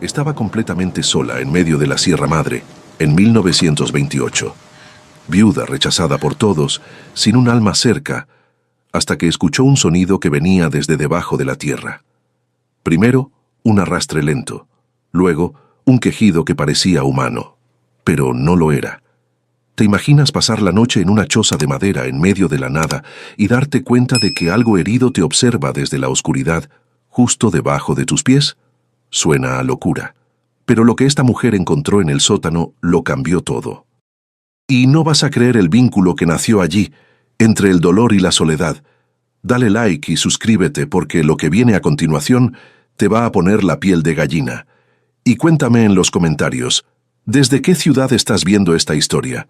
Estaba completamente sola en medio de la Sierra Madre, en 1928. Viuda, rechazada por todos, sin un alma cerca, hasta que escuchó un sonido que venía desde debajo de la tierra. Primero, un arrastre lento. Luego, un quejido que parecía humano. Pero no lo era. ¿Te imaginas pasar la noche en una choza de madera en medio de la nada y darte cuenta de que algo herido te observa desde la oscuridad, justo debajo de tus pies? Suena a locura. Pero lo que esta mujer encontró en el sótano lo cambió todo. Y no vas a creer el vínculo que nació allí, entre el dolor y la soledad. Dale like y suscríbete porque lo que viene a continuación te va a poner la piel de gallina. Y cuéntame en los comentarios, ¿desde qué ciudad estás viendo esta historia?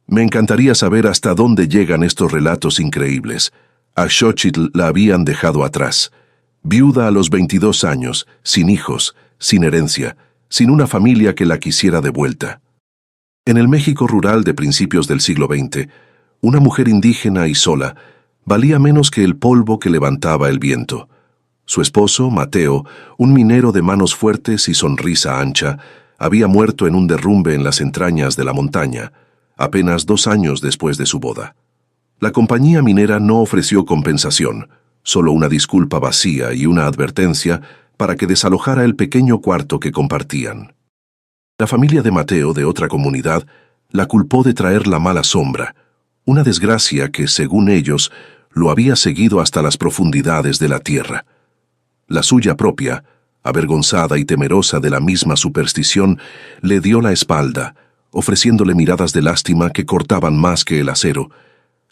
Me encantaría saber hasta dónde llegan estos relatos increíbles. A Xochitl la habían dejado atrás. Viuda a los 22 años, sin hijos, sin herencia, sin una familia que la quisiera de vuelta. En el México rural de principios del siglo XX, una mujer indígena y sola valía menos que el polvo que levantaba el viento. Su esposo, Mateo, un minero de manos fuertes y sonrisa ancha, había muerto en un derrumbe en las entrañas de la montaña, apenas 2 años después de su boda. La compañía minera no ofreció compensación, solo una disculpa vacía y una advertencia para que desalojara el pequeño cuarto que compartían. La familia de Mateo, de otra comunidad, la culpó de traer la mala sombra, una desgracia que, según ellos, lo había seguido hasta las profundidades de la tierra. La suya propia, avergonzada y temerosa de la misma superstición, le dio la espalda, ofreciéndole miradas de lástima que cortaban más que el acero.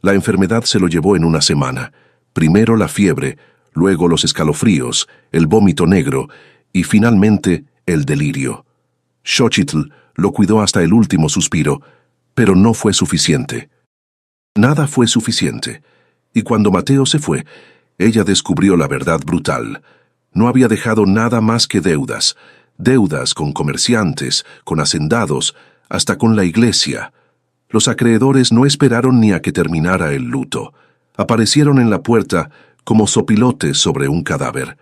La enfermedad se lo llevó en una semana, primero la fiebre, luego los escalofríos, el vómito negro y finalmente el delirio. Xochitl lo cuidó hasta el último suspiro, pero no fue suficiente. Nada fue suficiente, y cuando Mateo se fue, ella descubrió la verdad brutal. No había dejado nada más que deudas, deudas con comerciantes, con hacendados, hasta con la iglesia. Los acreedores no esperaron ni a que terminara el luto. Aparecieron en la puerta como zopilotes sobre un cadáver.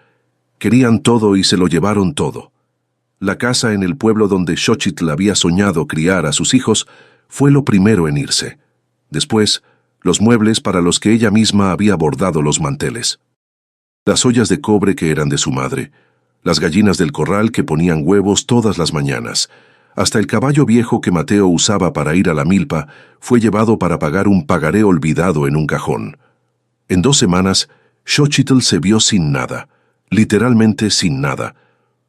Querían todo y se lo llevaron todo. La casa en el pueblo donde Xochitl había soñado criar a sus hijos fue lo primero en irse. Después, los muebles para los que ella misma había bordado los manteles. Las ollas de cobre que eran de su madre, las gallinas del corral que ponían huevos todas las mañanas, hasta el caballo viejo que Mateo usaba para ir a la milpa fue llevado para pagar un pagaré olvidado en un cajón. En 2 semanas, Xochitl se vio sin nada, literalmente sin nada.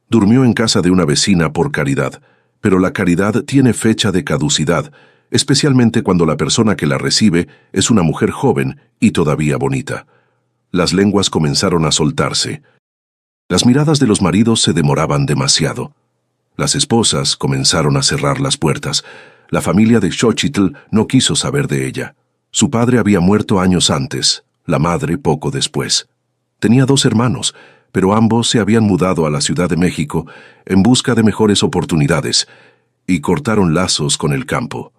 Durmió en casa de una vecina por caridad, pero la caridad tiene fecha de caducidad, especialmente cuando la persona que la recibe es una mujer joven y todavía bonita. Las lenguas comenzaron a soltarse. Las miradas de los maridos se demoraban demasiado. Las esposas comenzaron a cerrar las puertas. La familia de Xochitl no quiso saber de ella. Su padre había muerto años antes, la madre poco después. Tenía 2 hermanos, pero ambos se habían mudado a la Ciudad de México en busca de mejores oportunidades y cortaron lazos con el campo.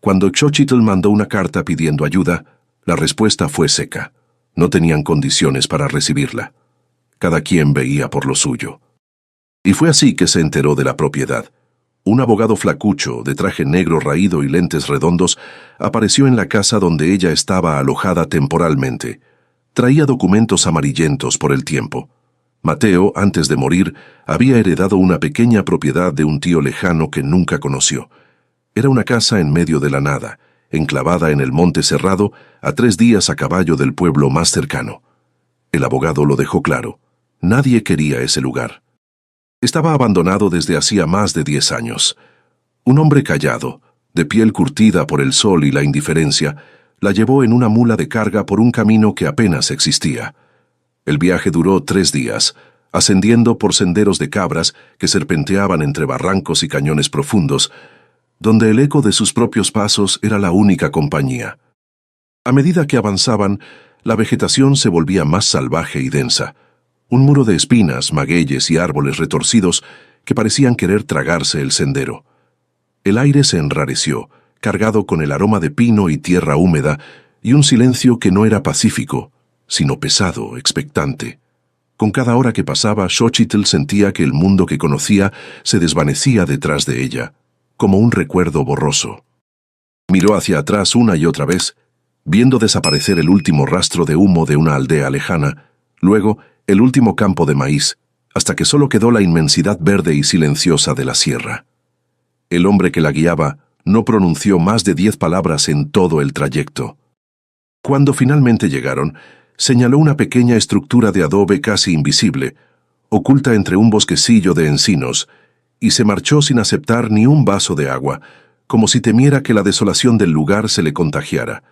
Cuando Xochitl mandó una carta pidiendo ayuda, la respuesta fue seca. No tenían condiciones para recibirla. Cada quien veía por lo suyo. Y fue así que se enteró de la propiedad. Un abogado flacucho, de traje negro raído y lentes redondos, apareció en la casa donde ella estaba alojada temporalmente. Traía documentos amarillentos por el tiempo. Mateo, antes de morir, había heredado una pequeña propiedad de un tío lejano que nunca conoció. Era una casa en medio de la nada, enclavada en el monte cerrado, a 3 días a caballo del pueblo más cercano. El abogado lo dejó claro. Nadie quería ese lugar. Estaba abandonado desde hacía más de 10 años. Un hombre callado, de piel curtida por el sol y la indiferencia, la llevó en una mula de carga por un camino que apenas existía. El viaje duró 3 días, ascendiendo por senderos de cabras que serpenteaban entre barrancos y cañones profundos, donde el eco de sus propios pasos era la única compañía. A medida que avanzaban, la vegetación se volvía más salvaje y densa. Un muro de espinas, magueyes y árboles retorcidos que parecían querer tragarse el sendero. El aire se enrareció, cargado con el aroma de pino y tierra húmeda, y un silencio que no era pacífico, sino pesado, expectante. Con cada hora que pasaba, Xochitl sentía que el mundo que conocía se desvanecía detrás de ella, como un recuerdo borroso. Miró hacia atrás una y otra vez, viendo desaparecer el último rastro de humo de una aldea lejana, luego el último campo de maíz, hasta que solo quedó la inmensidad verde y silenciosa de la sierra. El hombre que la guiaba no pronunció más de 10 palabras en todo el trayecto. Cuando finalmente llegaron, señaló una pequeña estructura de adobe casi invisible, oculta entre un bosquecillo de encinos, y se marchó sin aceptar ni un vaso de agua, como si temiera que la desolación del lugar se le contagiara.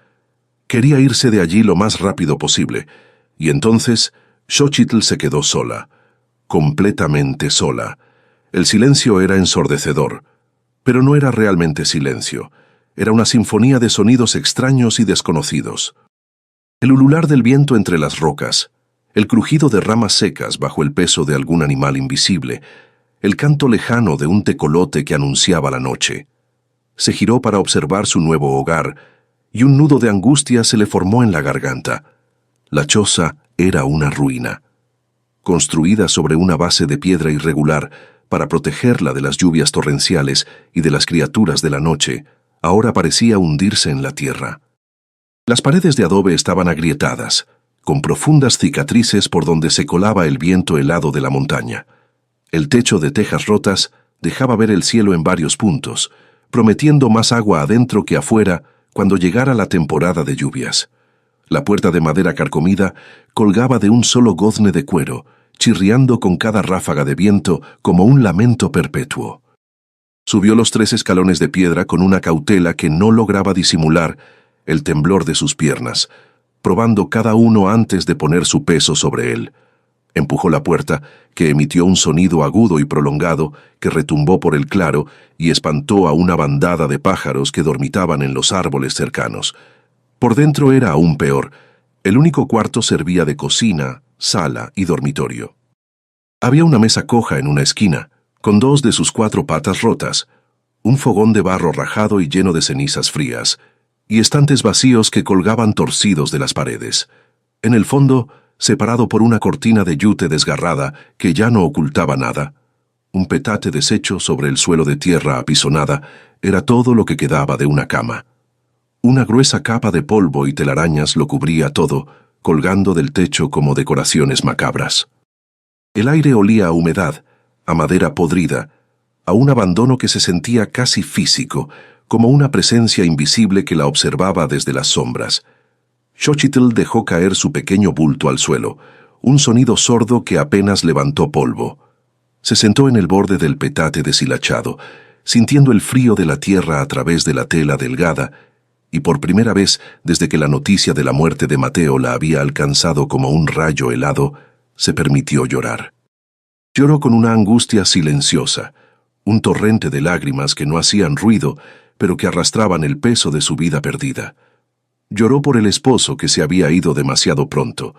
Quería irse de allí lo más rápido posible, y entonces Xochitl se quedó sola, completamente sola. El silencio era ensordecedor, pero no era realmente silencio, era una sinfonía de sonidos extraños y desconocidos. El ulular del viento entre las rocas, el crujido de ramas secas bajo el peso de algún animal invisible, el canto lejano de un tecolote que anunciaba la noche. Se giró para observar su nuevo hogar, y un nudo de angustia se le formó en la garganta. La choza era una ruina. Construida sobre una base de piedra irregular para protegerla de las lluvias torrenciales y de las criaturas de la noche, ahora parecía hundirse en la tierra. Las paredes de adobe estaban agrietadas, con profundas cicatrices por donde se colaba el viento helado de la montaña. El techo de tejas rotas dejaba ver el cielo en varios puntos, prometiendo más agua adentro que afuera cuando llegara la temporada de lluvias. La puerta de madera carcomida colgaba de un solo gozne de cuero, chirriando con cada ráfaga de viento como un lamento perpetuo. Subió los 3 escalones de piedra con una cautela que no lograba disimular el temblor de sus piernas, probando cada uno antes de poner su peso sobre él. Empujó la puerta, que emitió un sonido agudo y prolongado que retumbó por el claro y espantó a una bandada de pájaros que dormitaban en los árboles cercanos. Por dentro era aún peor. El único cuarto servía de cocina, sala y dormitorio. Había una mesa coja en una esquina, con 2 de sus 4 patas rotas, un fogón de barro rajado y lleno de cenizas frías, y estantes vacíos que colgaban torcidos de las paredes. En el fondo, separado por una cortina de yute desgarrada que ya no ocultaba nada, un petate deshecho sobre el suelo de tierra apisonada era todo lo que quedaba de una cama. Una gruesa capa de polvo y telarañas lo cubría todo, colgando del techo como decoraciones macabras. El aire olía a humedad, a madera podrida, a un abandono que se sentía casi físico, como una presencia invisible que la observaba desde las sombras. Xochitl dejó caer su pequeño bulto al suelo, un sonido sordo que apenas levantó polvo. Se sentó en el borde del petate deshilachado, sintiendo el frío de la tierra a través de la tela delgada, y por primera vez desde que la noticia de la muerte de Mateo la había alcanzado como un rayo helado, se permitió llorar. Lloró con una angustia silenciosa, un torrente de lágrimas que no hacían ruido, pero que arrastraban el peso de su vida perdida. Lloró por el esposo que se había ido demasiado pronto,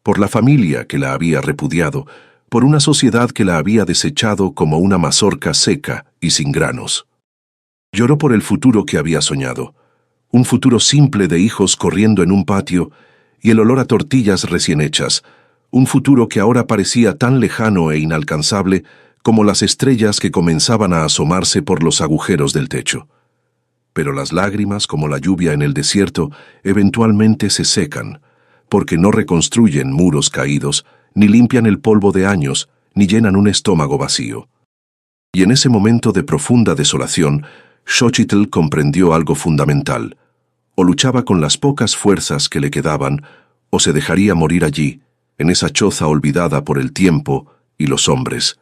por la familia que la había repudiado, por una sociedad que la había desechado como una mazorca seca y sin granos. Lloró por el futuro que había soñado, un futuro simple de hijos corriendo en un patio y el olor a tortillas recién hechas, un futuro que ahora parecía tan lejano e inalcanzable como las estrellas que comenzaban a asomarse por los agujeros del techo. Pero las lágrimas, como la lluvia en el desierto, eventualmente se secan, porque no reconstruyen muros caídos, ni limpian el polvo de años, ni llenan un estómago vacío. Y en ese momento de profunda desolación, Xochitl comprendió algo fundamental. O luchaba con las pocas fuerzas que le quedaban, o se dejaría morir allí, en esa choza olvidada por el tiempo y los hombres.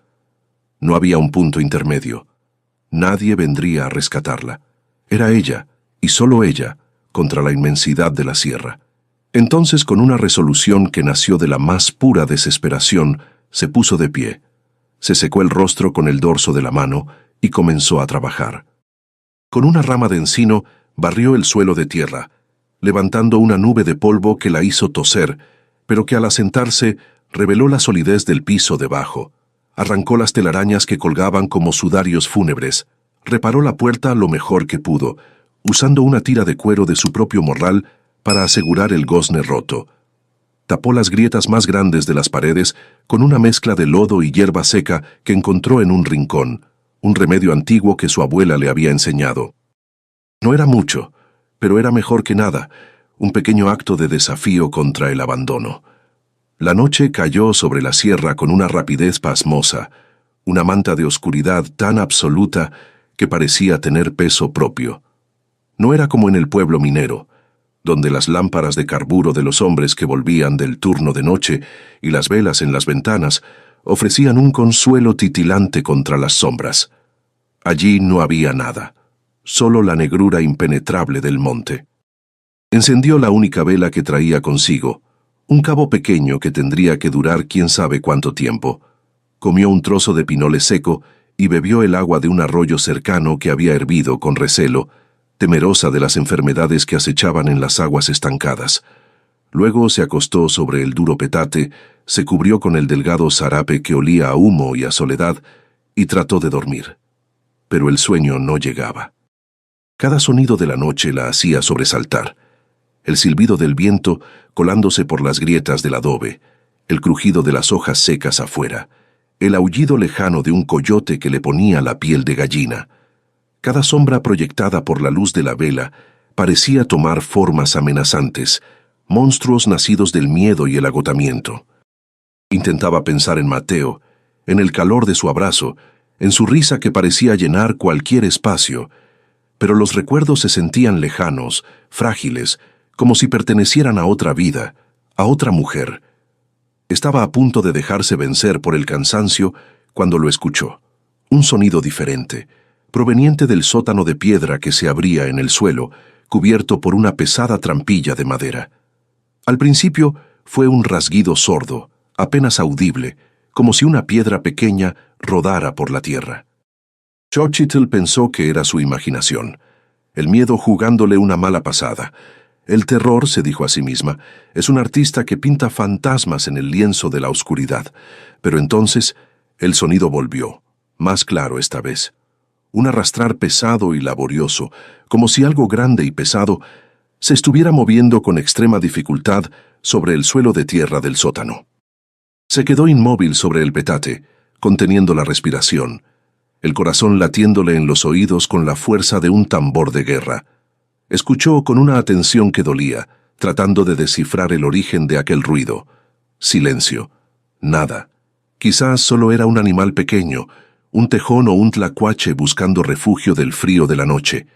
No había un punto intermedio. Nadie vendría a rescatarla. Era ella, y solo ella, contra la inmensidad de la sierra. Entonces, con una resolución que nació de la más pura desesperación, se puso de pie. Se secó el rostro con el dorso de la mano y comenzó a trabajar. Con una rama de encino, barrió el suelo de tierra, levantando una nube de polvo que la hizo toser, pero que al asentarse reveló la solidez del piso debajo. Arrancó las telarañas que colgaban como sudarios fúnebres, reparó la puerta lo mejor que pudo, usando una tira de cuero de su propio morral para asegurar el gozne roto. Tapó las grietas más grandes de las paredes con una mezcla de lodo y hierba seca que encontró en un rincón, un remedio antiguo que su abuela le había enseñado. No era mucho, pero era mejor que nada, un pequeño acto de desafío contra el abandono. La noche cayó sobre la sierra con una rapidez pasmosa, una manta de oscuridad tan absoluta que parecía tener peso propio. No era como en el pueblo minero, donde las lámparas de carburo de los hombres que volvían del turno de noche y las velas en las ventanas ofrecían un consuelo titilante contra las sombras. Allí no había nada, solo la negrura impenetrable del monte. Encendió la única vela que traía consigo, un cabo pequeño que tendría que durar quién sabe cuánto tiempo. Comió un trozo de pinole seco y bebió el agua de un arroyo cercano que había hervido con recelo, temerosa de las enfermedades que acechaban en las aguas estancadas. Luego se acostó sobre el duro petate, se cubrió con el delgado zarape que olía a humo y a soledad, y trató de dormir. Pero el sueño no llegaba. Cada sonido de la noche la hacía sobresaltar. El silbido del viento colándose por las grietas del adobe, el crujido de las hojas secas afuera, el aullido lejano de un coyote que le ponía la piel de gallina. Cada sombra proyectada por la luz de la vela parecía tomar formas amenazantes, monstruos nacidos del miedo y el agotamiento. Intentaba pensar en Mateo, en el calor de su abrazo, en su risa que parecía llenar cualquier espacio, pero los recuerdos se sentían lejanos, frágiles, como si pertenecieran a otra vida, a otra mujer. Estaba a punto de dejarse vencer por el cansancio cuando lo escuchó. Un sonido diferente, proveniente del sótano de piedra que se abría en el suelo, cubierto por una pesada trampilla de madera. Al principio fue un rasguido sordo, apenas audible, como si una piedra pequeña rodara por la tierra. Xochitl pensó que era su imaginación, el miedo jugándole una mala pasada. El terror, se dijo a sí misma, es un artista que pinta fantasmas en el lienzo de la oscuridad. Pero entonces el sonido volvió, más claro esta vez. Un arrastrar pesado y laborioso, como si algo grande y pesado se estuviera moviendo con extrema dificultad sobre el suelo de tierra del sótano. Se quedó inmóvil sobre el petate, conteniendo la respiración, el corazón latiéndole en los oídos con la fuerza de un tambor de guerra. Escuchó con una atención que dolía, tratando de descifrar el origen de aquel ruido. Silencio. Nada. Quizás solo era un animal pequeño, un tejón o un tlacuache buscando refugio del frío de la noche.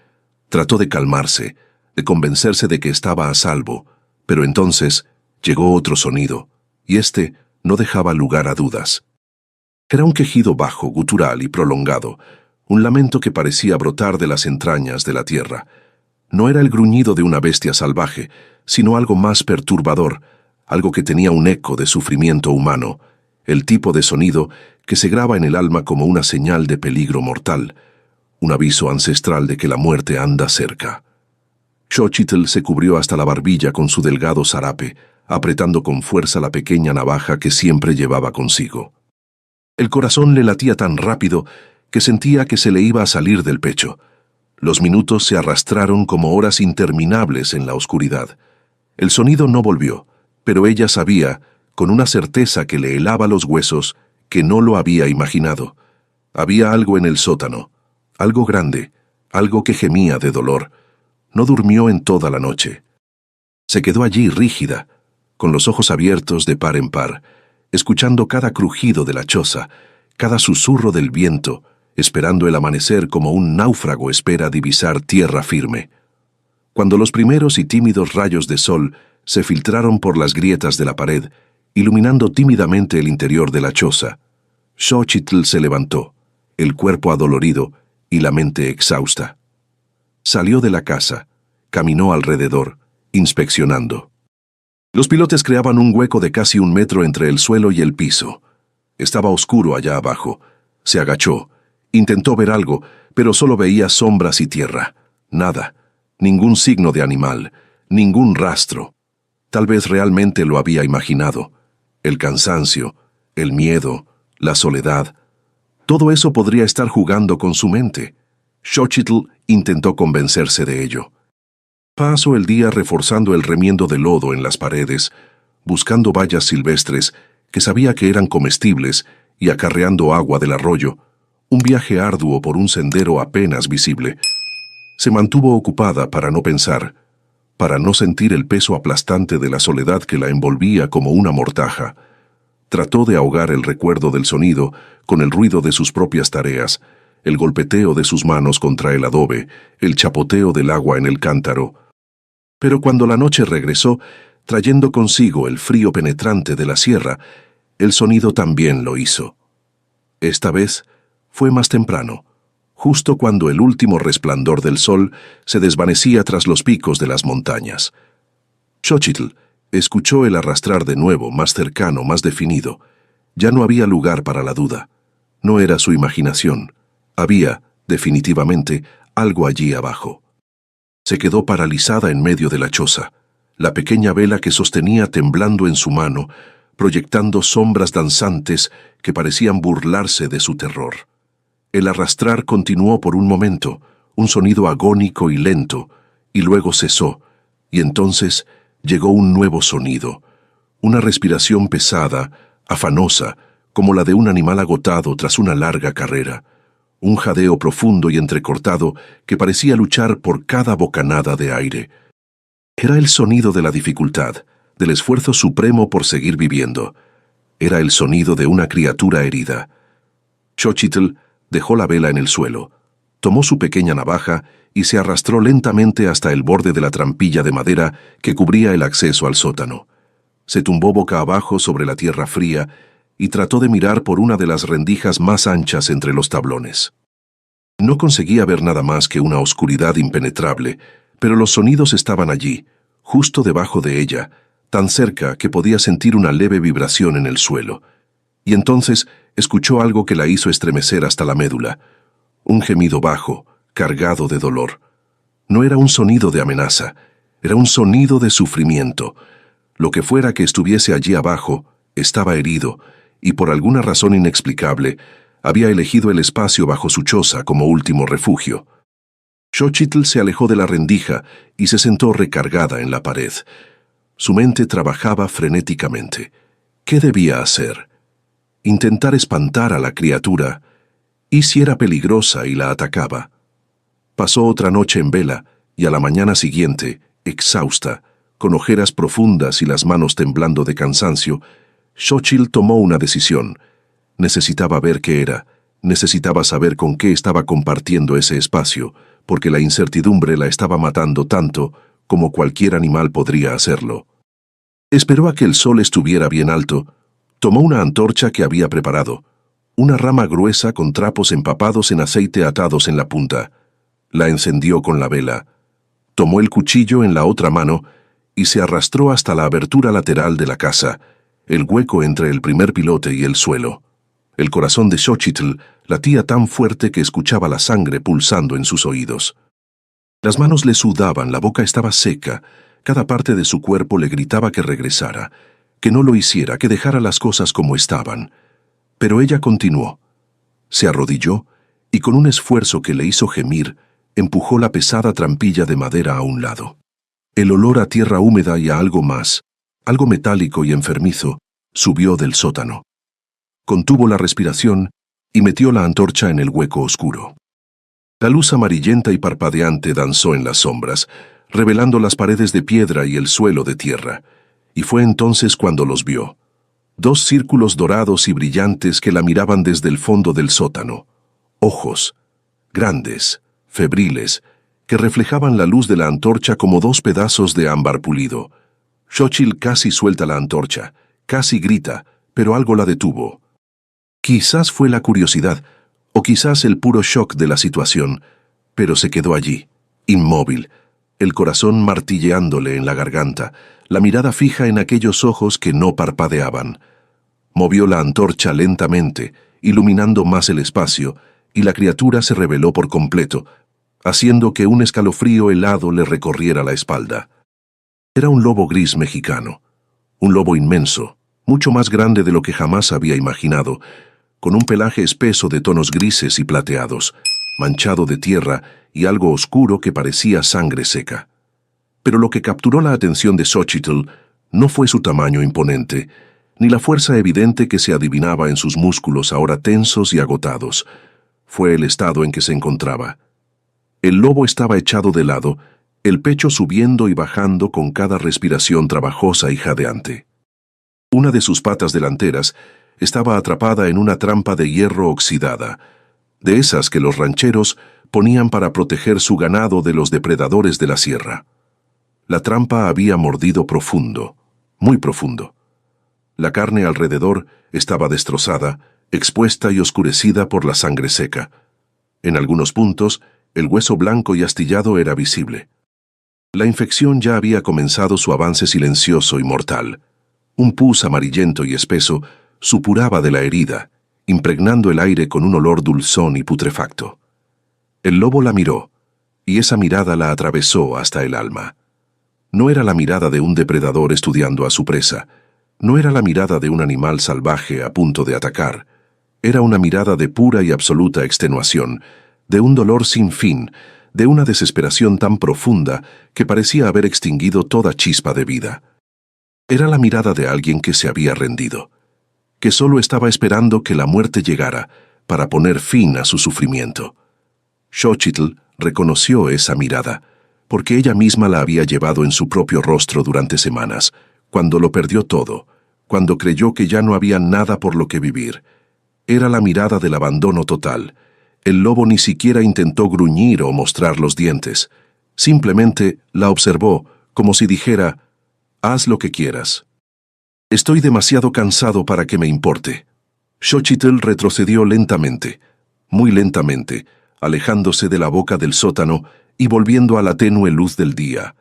Trató de calmarse, de convencerse de que estaba a salvo, pero entonces llegó otro sonido, y este no dejaba lugar a dudas. Era un quejido bajo, gutural y prolongado, un lamento que parecía brotar de las entrañas de la tierra. No era el gruñido de una bestia salvaje, sino algo más perturbador, algo que tenía un eco de sufrimiento humano, el tipo de sonido que se graba en el alma como una señal de peligro mortal, un aviso ancestral de que la muerte anda cerca. Xochitl se cubrió hasta la barbilla con su delgado zarape, apretando con fuerza la pequeña navaja que siempre llevaba consigo. El corazón le latía tan rápido que sentía que se le iba a salir del pecho. Los minutos se arrastraron como horas interminables en la oscuridad. El sonido no volvió, pero ella sabía, con una certeza que le helaba los huesos, que no lo había imaginado. Había algo en el sótano, algo grande, algo que gemía de dolor. No durmió en toda la noche. Se quedó allí rígida, con los ojos abiertos de par en par, escuchando cada crujido de la choza, cada susurro del viento, esperando el amanecer como un náufrago espera divisar tierra firme. Cuando los primeros y tímidos rayos de sol se filtraron por las grietas de la pared, iluminando tímidamente el interior de la choza, Xochitl se levantó, el cuerpo adolorido y la mente exhausta. Salió de la casa, caminó alrededor, inspeccionando. Los pilotes creaban un hueco de casi 1 metro entre el suelo y el piso. Estaba oscuro allá abajo. Se agachó. Intentó ver algo, pero solo veía sombras y tierra. Nada. Ningún signo de animal. Ningún rastro. Tal vez realmente lo había imaginado. El cansancio, el miedo, la soledad. Todo eso podría estar jugando con su mente. Xochitl intentó convencerse de ello. Pasó el día reforzando el remiendo de lodo en las paredes, buscando bayas silvestres que sabía que eran comestibles y acarreando agua del arroyo, un viaje arduo por un sendero apenas visible. Se mantuvo ocupada para no pensar, para no sentir el peso aplastante de la soledad que la envolvía como una mortaja. Trató de ahogar el recuerdo del sonido con el ruido de sus propias tareas, el golpeteo de sus manos contra el adobe, el chapoteo del agua en el cántaro. Pero cuando la noche regresó, trayendo consigo el frío penetrante de la sierra, el sonido también lo hizo. Esta vez fue más temprano, justo cuando el último resplandor del sol se desvanecía tras los picos de las montañas. Xochitl escuchó el arrastrar de nuevo, más cercano, más definido. Ya no había lugar para la duda. No era su imaginación. Había, definitivamente, algo allí abajo. Se quedó paralizada en medio de la choza, la pequeña vela que sostenía temblando en su mano, proyectando sombras danzantes que parecían burlarse de su terror. El arrastrar continuó por un momento, un sonido agónico y lento, y luego cesó, y entonces llegó un nuevo sonido, una respiración pesada, afanosa, como la de un animal agotado tras una larga carrera, un jadeo profundo y entrecortado que parecía luchar por cada bocanada de aire. Era el sonido de la dificultad, del esfuerzo supremo por seguir viviendo. Era el sonido de una criatura herida. Xochitl dejó la vela en el suelo, tomó su pequeña navaja y se arrastró lentamente hasta el borde de la trampilla de madera que cubría el acceso al sótano. Se tumbó boca abajo sobre la tierra fría y trató de mirar por una de las rendijas más anchas entre los tablones. No conseguía ver nada más que una oscuridad impenetrable, pero los sonidos estaban allí, justo debajo de ella, tan cerca que podía sentir una leve vibración en el suelo. Y entonces escuchó algo que la hizo estremecer hasta la médula, un gemido bajo, cargado de dolor. No era un sonido de amenaza, era un sonido de sufrimiento. Lo que fuera que estuviese allí abajo, estaba herido, y por alguna razón inexplicable, había elegido el espacio bajo su choza como último refugio. Xochitl se alejó de la rendija y se sentó recargada en la pared. Su mente trabajaba frenéticamente. ¿Qué debía hacer? Intentar espantar a la criatura. ¿Y si era peligrosa y la atacaba? Pasó otra noche en vela y a la mañana siguiente, exhausta, con ojeras profundas y las manos temblando de cansancio, Xochitl tomó una decisión. Necesitaba ver qué era, necesitaba saber con qué estaba compartiendo ese espacio, porque la incertidumbre la estaba matando tanto como cualquier animal podría hacerlo. Esperó a que el sol estuviera bien alto, tomó una antorcha que había preparado, una rama gruesa con trapos empapados en aceite atados en la punta. La encendió con la vela, tomó el cuchillo en la otra mano y se arrastró hasta la abertura lateral de la casa, el hueco entre el primer pilote y el suelo. El corazón de Xochitl latía tan fuerte que escuchaba la sangre pulsando en sus oídos. Las manos le sudaban, la boca estaba seca, cada parte de su cuerpo le gritaba que regresara, que no lo hiciera, que dejara las cosas como estaban. Pero ella continuó. Se arrodilló y con un esfuerzo que le hizo gemir, empujó la pesada trampilla de madera a un lado. El olor a tierra húmeda y a algo más, algo metálico y enfermizo, subió del sótano. Contuvo la respiración y metió la antorcha en el hueco oscuro. La luz amarillenta y parpadeante danzó en las sombras, revelando las paredes de piedra y el suelo de tierra, y fue entonces cuando los vio. Dos círculos dorados y brillantes que la miraban desde el fondo del sótano. Ojos, grandes, febriles, que reflejaban la luz de la antorcha como dos pedazos de ámbar pulido. Xochitl casi suelta la antorcha, casi grita, pero algo la detuvo. Quizás fue la curiosidad, o quizás el puro shock de la situación, pero se quedó allí, inmóvil, el corazón martilleándole en la garganta, la mirada fija en aquellos ojos que no parpadeaban. Movió la antorcha lentamente, iluminando más el espacio, y la criatura se reveló por completo, haciendo que un escalofrío helado le recorriera la espalda. Era un lobo gris mexicano, un lobo inmenso, mucho más grande de lo que jamás había imaginado, con un pelaje espeso de tonos grises y plateados, manchado de tierra y algo oscuro que parecía sangre seca. Pero lo que capturó la atención de Xochitl No fue su tamaño imponente, ni la fuerza evidente que se adivinaba en sus músculos ahora tensos y agotados. Fue el estado en que se encontraba. El lobo estaba echado de lado, el pecho subiendo y bajando con cada respiración trabajosa y jadeante. Una de sus patas delanteras estaba atrapada en una trampa de hierro oxidada, de esas que los rancheros ponían para proteger su ganado de los depredadores de la sierra. La trampa había mordido profundo, muy profundo. La carne alrededor estaba destrozada, expuesta y oscurecida por la sangre seca. En algunos puntos, el hueso blanco y astillado era visible. La infección ya había comenzado su avance silencioso y mortal. Un pus amarillento y espeso supuraba de la herida, impregnando el aire con un olor dulzón y putrefacto. El lobo la miró, y esa mirada la atravesó hasta el alma. No era la mirada de un depredador estudiando a su presa, no era la mirada de un animal salvaje a punto de atacar, era una mirada de pura y absoluta extenuación, de un dolor sin fin, de una desesperación tan profunda que parecía haber extinguido toda chispa de vida. Era la mirada de alguien que se había rendido, que solo estaba esperando que la muerte llegara para poner fin a su sufrimiento. Xochitl reconoció esa mirada, porque ella misma la había llevado en su propio rostro durante semanas, cuando lo perdió todo, cuando creyó que ya no había nada por lo que vivir. Era la mirada del abandono total. El lobo ni siquiera intentó gruñir o mostrar los dientes. Simplemente la observó, como si dijera: «Haz lo que quieras. Estoy demasiado cansado para que me importe». Xochitl retrocedió lentamente, muy lentamente, alejándose de la boca del sótano y volviendo a la tenue luz del día.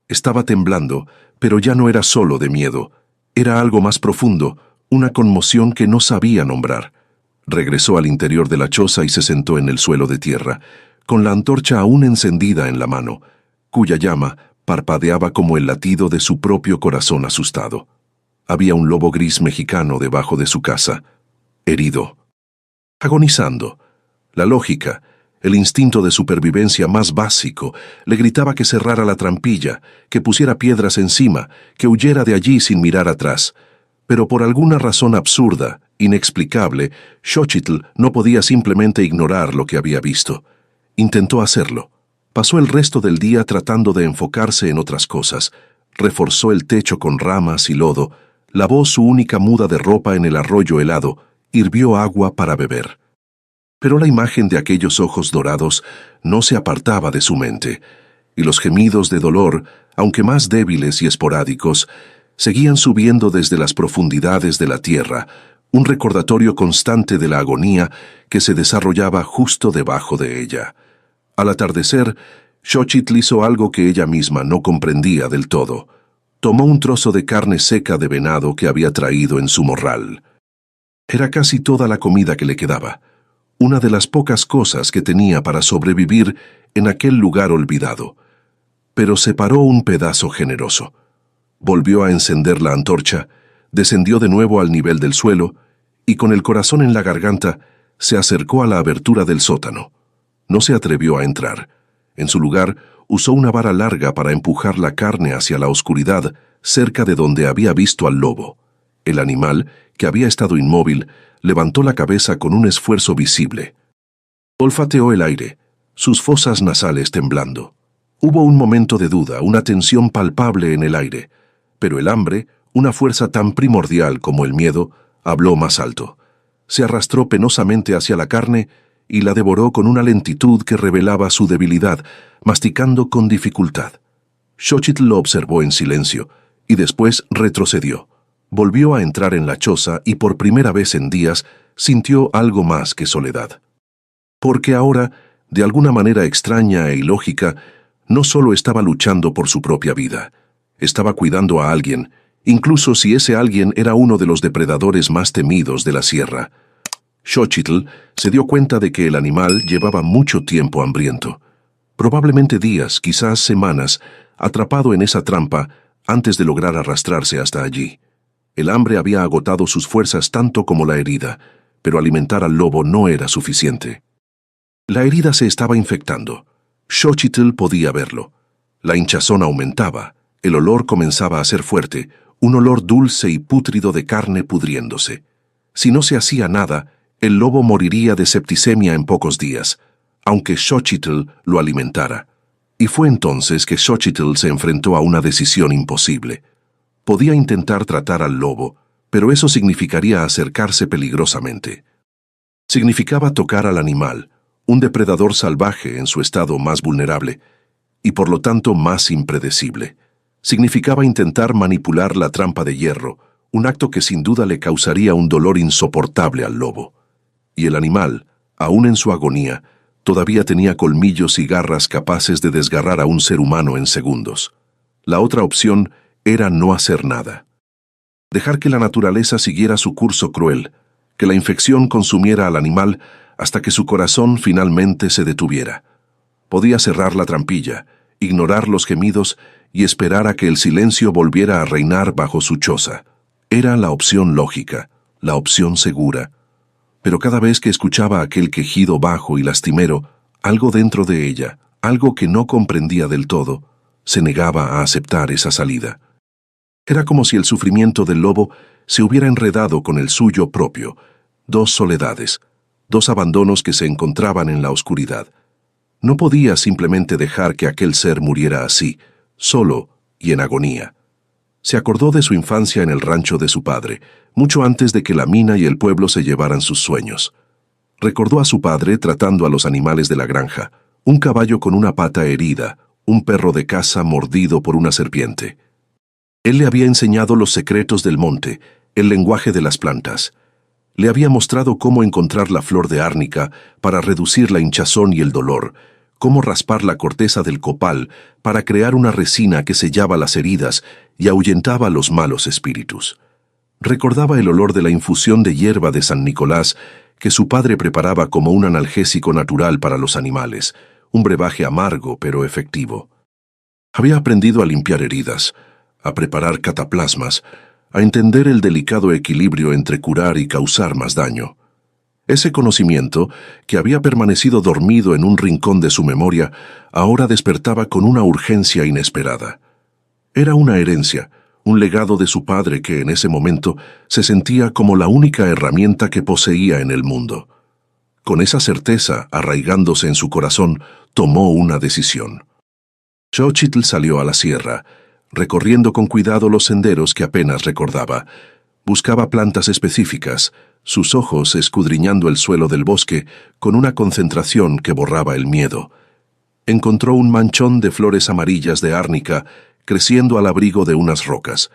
Estaba temblando, pero ya no era solo de miedo. Era algo más profundo, una conmoción que no sabía nombrar. Regresó al interior de la choza y se sentó en el suelo de tierra, con la antorcha aún encendida en la mano, cuya llama parpadeaba como el latido de su propio corazón asustado. Había un lobo gris mexicano debajo de su casa, herido, agonizando. La lógica, el instinto de supervivencia más básico, le gritaba que cerrara la trampilla, que pusiera piedras encima, que huyera de allí sin mirar atrás. Pero por alguna razón absurda, inexplicable, Xochitl no podía simplemente ignorar lo que había visto. Intentó hacerlo. Pasó el resto del día tratando de enfocarse en otras cosas. Reforzó el techo con ramas y lodo, lavó su única muda de ropa en el arroyo helado, hirvió agua para beber. Pero la imagen de aquellos ojos dorados no se apartaba de su mente, y los gemidos de dolor, aunque más débiles y esporádicos, seguían subiendo desde las profundidades de la tierra, un recordatorio constante de la agonía que se desarrollaba justo debajo de ella. Al atardecer, Xochitl hizo algo que ella misma no comprendía del todo. Tomó un trozo de carne seca de venado que había traído en su morral. Era casi toda la comida que le quedaba, una de las pocas cosas que tenía para sobrevivir en aquel lugar olvidado. Pero separó un pedazo generoso. Volvió a encender la antorcha, descendió de nuevo al nivel del suelo y con el corazón en la garganta se acercó a la abertura del sótano. No se atrevió a entrar. En su lugar, usó una vara larga para empujar la carne hacia la oscuridad cerca de donde había visto al lobo. El animal, que había estado inmóvil, levantó la cabeza con un esfuerzo visible. Olfateó el aire, sus fosas nasales temblando. Hubo un momento de duda, una tensión palpable en el aire, pero el hambre, una fuerza tan primordial como el miedo, habló más alto. Se arrastró penosamente hacia la carne y la devoró con una lentitud que revelaba su debilidad, masticando con dificultad. Xochitl lo observó en silencio y después retrocedió. Volvió a entrar en la choza y por primera vez en días sintió algo más que soledad. Porque ahora, de alguna manera extraña e ilógica, no solo estaba luchando por su propia vida, estaba cuidando a alguien, incluso si ese alguien era uno de los depredadores más temidos de la sierra. Xochitl se dio cuenta de que el animal llevaba mucho tiempo hambriento, probablemente días, quizás semanas, atrapado en esa trampa antes de lograr arrastrarse hasta allí. El hambre había agotado sus fuerzas tanto como la herida, pero alimentar al lobo no era suficiente. La herida se estaba infectando. Xochitl podía verlo. La hinchazón aumentaba, el olor comenzaba a ser fuerte, un olor dulce y pútrido de carne pudriéndose. Si no se hacía nada, el lobo moriría de septicemia en pocos días, aunque Xochitl lo alimentara. Y fue entonces que Xochitl se enfrentó a una decisión imposible. Podía intentar tratar al lobo, pero eso significaría acercarse peligrosamente. Significaba tocar al animal, un depredador salvaje en su estado más vulnerable, y por lo tanto más impredecible. Significaba intentar manipular la trampa de hierro, un acto que sin duda le causaría un dolor insoportable al lobo. Y el animal, aún en su agonía, todavía tenía colmillos y garras capaces de desgarrar a un ser humano en segundos. La otra opción era no hacer nada. Dejar que la naturaleza siguiera su curso cruel, que la infección consumiera al animal hasta que su corazón finalmente se detuviera. Podía cerrar la trampilla, ignorar los gemidos y esperar a que el silencio volviera a reinar bajo su choza. Era la opción lógica, la opción segura. Pero cada vez que escuchaba aquel quejido bajo y lastimero, algo dentro de ella, algo que no comprendía del todo, se negaba a aceptar esa salida. Era como si el sufrimiento del lobo se hubiera enredado con el suyo propio, dos soledades, dos abandonos que se encontraban en la oscuridad. No podía simplemente dejar que aquel ser muriera así, solo y en agonía. Se acordó de su infancia en el rancho de su padre, mucho antes de que la mina y el pueblo se llevaran sus sueños. Recordó a su padre tratando a los animales de la granja, un caballo con una pata herida, un perro de caza mordido por una serpiente. Él le había enseñado los secretos del monte, el lenguaje de las plantas. Le había mostrado cómo encontrar la flor de árnica para reducir la hinchazón y el dolor, cómo raspar la corteza del copal para crear una resina que sellaba las heridas y ahuyentaba los malos espíritus. Recordaba el olor de la infusión de hierba de San Nicolás que su padre preparaba como un analgésico natural para los animales, un brebaje amargo pero efectivo. Había aprendido a limpiar heridas, a preparar cataplasmas, a entender el delicado equilibrio entre curar y causar más daño. Ese conocimiento, que había permanecido dormido en un rincón de su memoria, ahora despertaba con una urgencia inesperada. Era una herencia, un legado de su padre que en ese momento se sentía como la única herramienta que poseía en el mundo. Con esa certeza arraigándose en su corazón, tomó una decisión. Xochitl salió a la sierra, recorriendo con cuidado los senderos que apenas recordaba. Buscaba plantas específicas, sus ojos escudriñando el suelo del bosque con una concentración que borraba el miedo. Encontró un manchón de flores amarillas de árnica creciendo al abrigo de unas rocas.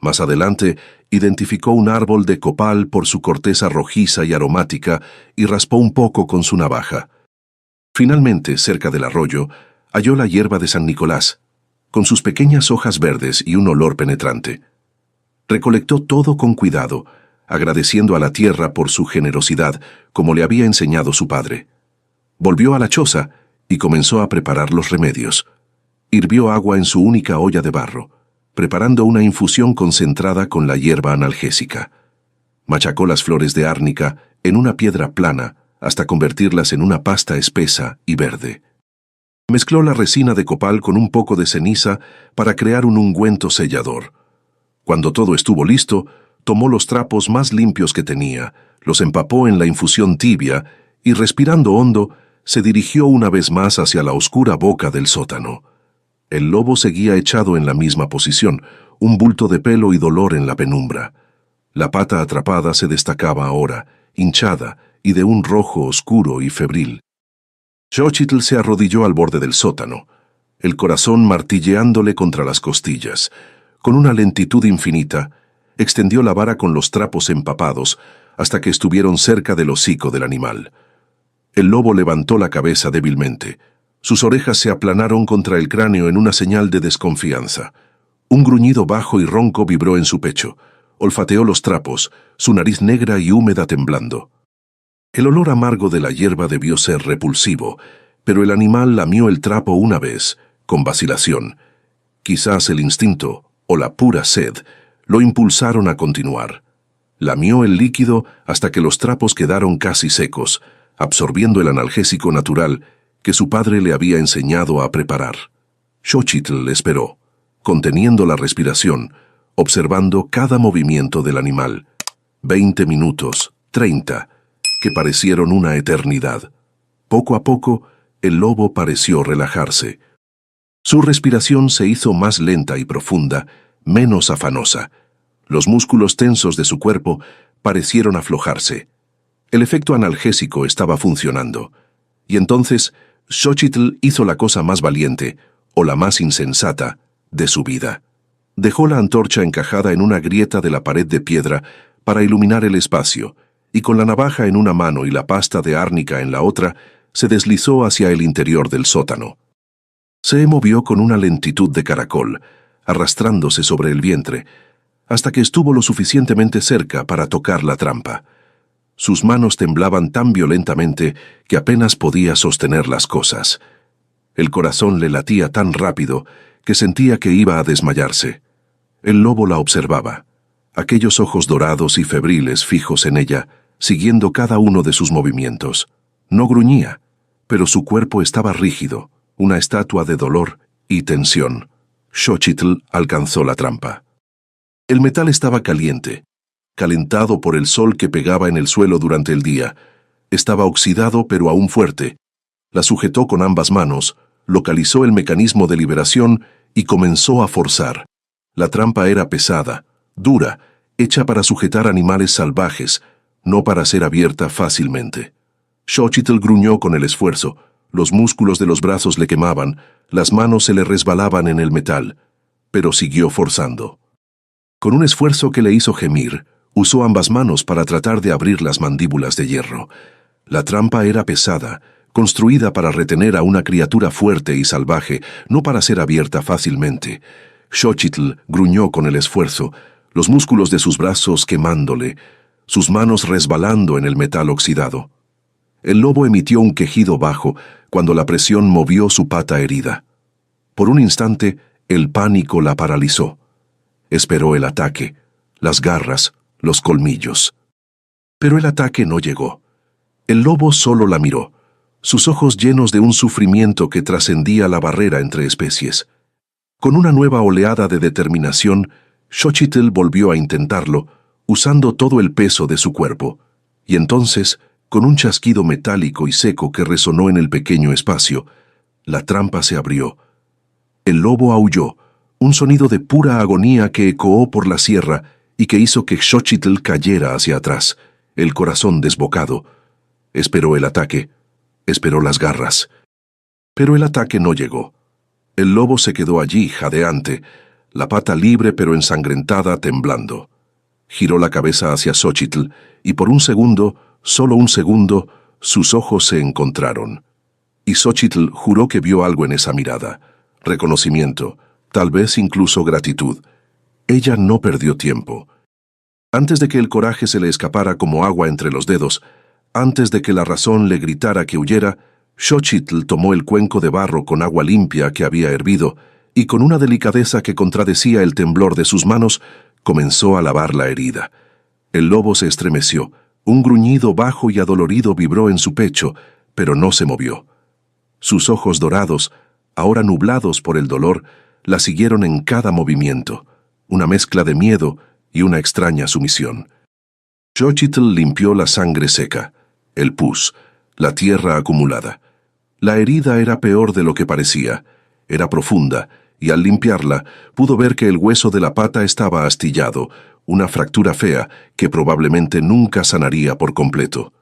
Más adelante, identificó un árbol de copal por su corteza rojiza y aromática y raspó un poco con su navaja. Finalmente, cerca del arroyo, halló la hierba de San Nicolás, con sus pequeñas hojas verdes y un olor penetrante. Recolectó todo con cuidado, agradeciendo a la tierra por su generosidad, como le había enseñado su padre. Volvió a la choza y comenzó a preparar los remedios. Hirvió agua en su única olla de barro, preparando una infusión concentrada con la hierba analgésica. Machacó las flores de árnica en una piedra plana hasta convertirlas en una pasta espesa y verde. Mezcló la resina de copal con un poco de ceniza para crear un ungüento sellador. Cuando todo estuvo listo, tomó los trapos más limpios que tenía, los empapó en la infusión tibia y, respirando hondo, se dirigió una vez más hacia la oscura boca del sótano. El lobo seguía echado en la misma posición, un bulto de pelo y dolor en la penumbra. La pata atrapada se destacaba ahora, hinchada y de un rojo oscuro y febril. Xochitl se arrodilló al borde del sótano, el corazón martilleándole contra las costillas. Con una lentitud infinita, extendió la vara con los trapos empapados hasta que estuvieron cerca del hocico del animal. El lobo levantó la cabeza débilmente. Sus orejas se aplanaron contra el cráneo en una señal de desconfianza. Un gruñido bajo y ronco vibró en su pecho. Olfateó los trapos, su nariz negra y húmeda temblando. El olor amargo de la hierba debió ser repulsivo, pero el animal lamió el trapo una vez, con vacilación. Quizás el instinto, o la pura sed, lo impulsaron a continuar. Lamió el líquido hasta que los trapos quedaron casi secos, absorbiendo el analgésico natural que su padre le había enseñado a preparar. Xochitl esperó, conteniendo la respiración, observando cada movimiento del animal. 20 minutos, 30, que parecieron una eternidad. Poco a poco, el lobo pareció relajarse. Su respiración se hizo más lenta y profunda, menos afanosa. Los músculos tensos de su cuerpo parecieron aflojarse. El efecto analgésico estaba funcionando. Y entonces, Xochitl hizo la cosa más valiente, o la más insensata, de su vida. Dejó la antorcha encajada en una grieta de la pared de piedra para iluminar el espacio, y con la navaja en una mano y la pasta de árnica en la otra, se deslizó hacia el interior del sótano. Se movió con una lentitud de caracol, arrastrándose sobre el vientre, hasta que estuvo lo suficientemente cerca para tocar la trampa. Sus manos temblaban tan violentamente que apenas podía sostener las cosas. El corazón le latía tan rápido que sentía que iba a desmayarse. El lobo la observaba, aquellos ojos dorados y febriles fijos en ella, siguiendo cada uno de sus movimientos. No gruñía, pero su cuerpo estaba rígido, una estatua de dolor y tensión. Xochitl alcanzó la trampa. El metal estaba caliente, calentado por el sol que pegaba en el suelo durante el día. Estaba oxidado pero aún fuerte. La sujetó con ambas manos, localizó el mecanismo de liberación y comenzó a forzar. La trampa era pesada, dura, hecha para sujetar animales salvajes, no para ser abierta fácilmente. Xochitl gruñó con el esfuerzo, los músculos de los brazos le quemaban, las manos se le resbalaban en el metal, pero siguió forzando. Con un esfuerzo que le hizo gemir, usó ambas manos para tratar de abrir las mandíbulas de hierro. La trampa era pesada, construida para retener a una criatura fuerte y salvaje, no para ser abierta fácilmente. Xochitl gruñó con el esfuerzo, los músculos de sus brazos quemándole, sus manos resbalando en el metal oxidado. El lobo emitió un quejido bajo cuando la presión movió su pata herida. Por un instante, el pánico la paralizó. Esperó el ataque, las garras, los colmillos. Pero el ataque no llegó. El lobo solo la miró, sus ojos llenos de un sufrimiento que trascendía la barrera entre especies. Con una nueva oleada de determinación, Xochitl volvió a intentarlo, usando todo el peso de su cuerpo, y entonces, con un chasquido metálico y seco que resonó en el pequeño espacio, la trampa se abrió. El lobo aulló, un sonido de pura agonía que ecoó por la sierra y que hizo que Xochitl cayera hacia atrás, el corazón desbocado. Esperó el ataque, esperó las garras. Pero el ataque no llegó. El lobo se quedó allí, jadeante, la pata libre pero ensangrentada, temblando. Giró la cabeza hacia Xochitl y por un segundo, solo un segundo, sus ojos se encontraron. Y Xochitl juró que vio algo en esa mirada. Reconocimiento, tal vez incluso gratitud. Ella no perdió tiempo. Antes de que el coraje se le escapara como agua entre los dedos, antes de que la razón le gritara que huyera, Xochitl tomó el cuenco de barro con agua limpia que había hervido y con una delicadeza que contradecía el temblor de sus manos, comenzó a lavar la herida. El lobo se estremeció, un gruñido bajo y adolorido vibró en su pecho, pero no se movió. Sus ojos dorados, ahora nublados por el dolor, la siguieron en cada movimiento, una mezcla de miedo y una extraña sumisión. Xochitl limpió la sangre seca, el pus, la tierra acumulada. La herida era peor de lo que parecía, era profunda, y al limpiarla pudo ver que el hueso de la pata estaba astillado, una fractura fea que probablemente nunca sanaría por completo.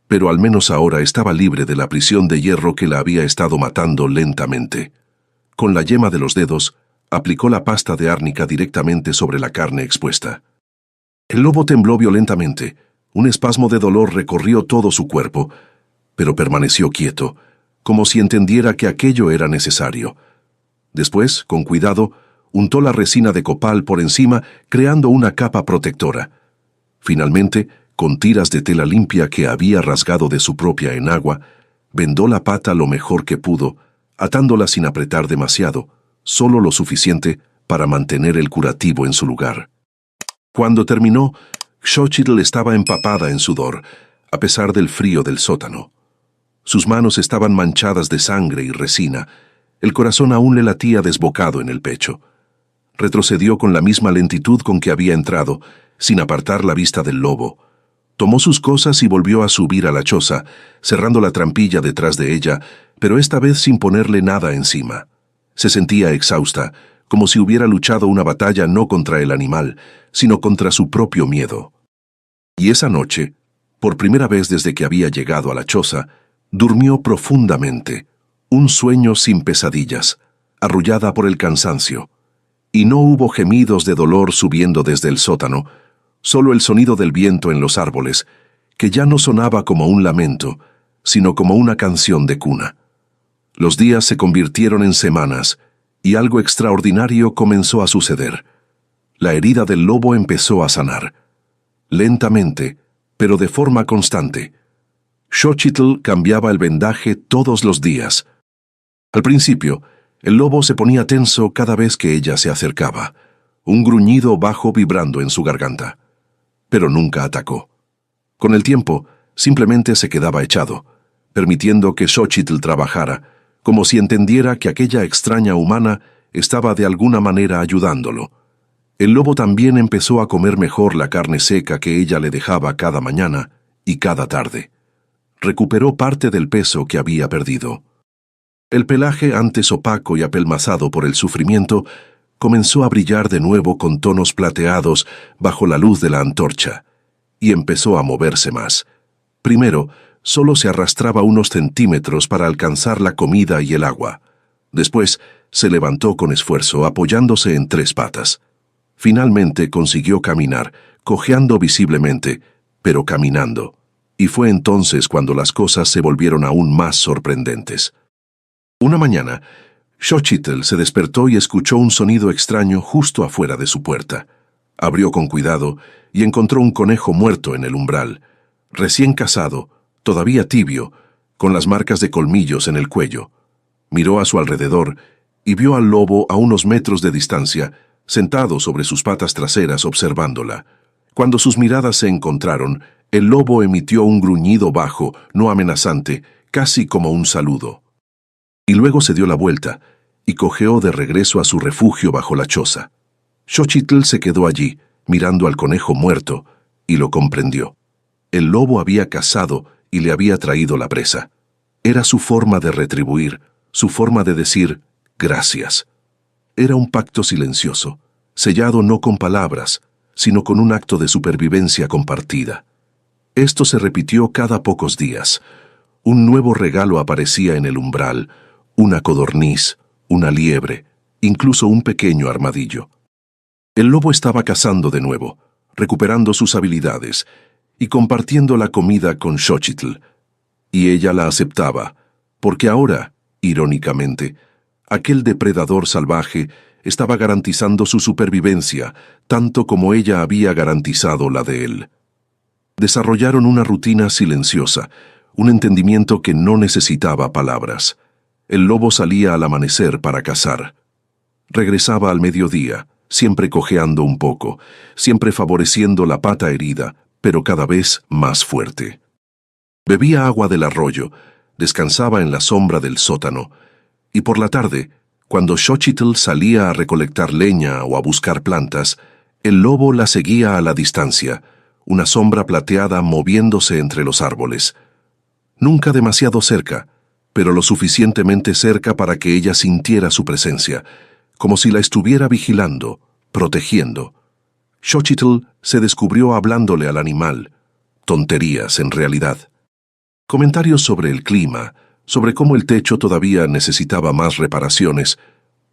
Pero al menos ahora estaba libre de la prisión de hierro que la había estado matando lentamente. Con la yema de los dedos, aplicó la pasta de árnica directamente sobre la carne expuesta. El lobo tembló violentamente, un espasmo de dolor recorrió todo su cuerpo, pero permaneció quieto, como si entendiera que aquello era necesario. Después, con cuidado, untó la resina de copal por encima, creando una capa protectora. Finalmente, con tiras de tela limpia que había rasgado de su propia enagua, vendó la pata lo mejor que pudo, atándola sin apretar demasiado, solo lo suficiente para mantener el curativo en su lugar. Cuando terminó, Xochitl estaba empapada en sudor, a pesar del frío del sótano. Sus manos estaban manchadas de sangre y resina, el corazón aún le latía desbocado en el pecho. Retrocedió con la misma lentitud con que había entrado, sin apartar la vista del lobo. Tomó sus cosas y volvió a subir a la choza, cerrando la trampilla detrás de ella, pero esta vez sin ponerle nada encima. Se sentía exhausta, como si hubiera luchado una batalla no contra el animal, sino contra su propio miedo. Y esa noche, por primera vez desde que había llegado a la choza, durmió profundamente, un sueño sin pesadillas, arrullada por el cansancio. Y no hubo gemidos de dolor subiendo desde el sótano, solo el sonido del viento en los árboles, que ya no sonaba como un lamento, sino como una canción de cuna. Los días se convirtieron en semanas, y algo extraordinario comenzó a suceder. La herida del lobo empezó a sanar. Lentamente, pero de forma constante. Xochitl cambiaba el vendaje todos los días. Al principio, el lobo se ponía tenso cada vez que ella se acercaba, un gruñido bajo vibrando en su garganta. Pero nunca atacó. Con el tiempo, simplemente se quedaba echado, permitiendo que Xochitl trabajara, como si entendiera que aquella extraña humana estaba de alguna manera ayudándolo. El lobo también empezó a comer mejor la carne seca que ella le dejaba cada mañana y cada tarde. Recuperó parte del peso que había perdido. El pelaje, antes opaco y apelmazado por el sufrimiento, comenzó a brillar de nuevo con tonos plateados bajo la luz de la antorcha, y empezó a moverse más. Primero, solo se arrastraba unos centímetros para alcanzar la comida y el agua. Después, se levantó con esfuerzo, apoyándose en 3 patas. Finalmente consiguió caminar, cojeando visiblemente, pero caminando. Y fue entonces cuando las cosas se volvieron aún más sorprendentes. Una mañana, Xochitl se despertó y escuchó un sonido extraño justo afuera de su puerta. Abrió con cuidado y encontró un conejo muerto en el umbral, recién cazado, todavía tibio, con las marcas de colmillos en el cuello. Miró a su alrededor y vio al lobo a unos metros de distancia, sentado sobre sus patas traseras observándola. Cuando sus miradas se encontraron, el lobo emitió un gruñido bajo, no amenazante, casi como un saludo. Y luego se dio la vuelta y cojeó de regreso a su refugio bajo la choza. Xochitl se quedó allí, mirando al conejo muerto, y lo comprendió. El lobo había cazado y le había traído la presa. Era su forma de retribuir, su forma de decir gracias. Era un pacto silencioso, sellado no con palabras, sino con un acto de supervivencia compartida. Esto se repitió cada pocos días. Un nuevo regalo aparecía en el umbral, una codorniz, una liebre, incluso un pequeño armadillo. El lobo estaba cazando de nuevo, recuperando sus habilidades y compartiendo la comida con Xochitl. Y ella la aceptaba, porque ahora, irónicamente, aquel depredador salvaje estaba garantizando su supervivencia, tanto como ella había garantizado la de él. Desarrollaron una rutina silenciosa, un entendimiento que no necesitaba palabras. El lobo salía al amanecer para cazar. Regresaba al mediodía, siempre cojeando un poco, siempre favoreciendo la pata herida, pero cada vez más fuerte. Bebía agua del arroyo, descansaba en la sombra del sótano, y por la tarde, cuando Xochitl salía a recolectar leña o a buscar plantas, el lobo la seguía a la distancia, una sombra plateada moviéndose entre los árboles. Nunca demasiado cerca, pero lo suficientemente cerca para que ella sintiera su presencia, como si la estuviera vigilando, protegiendo. Xochitl se descubrió hablándole al animal, tonterías en realidad. Comentarios sobre el clima, sobre cómo el techo todavía necesitaba más reparaciones,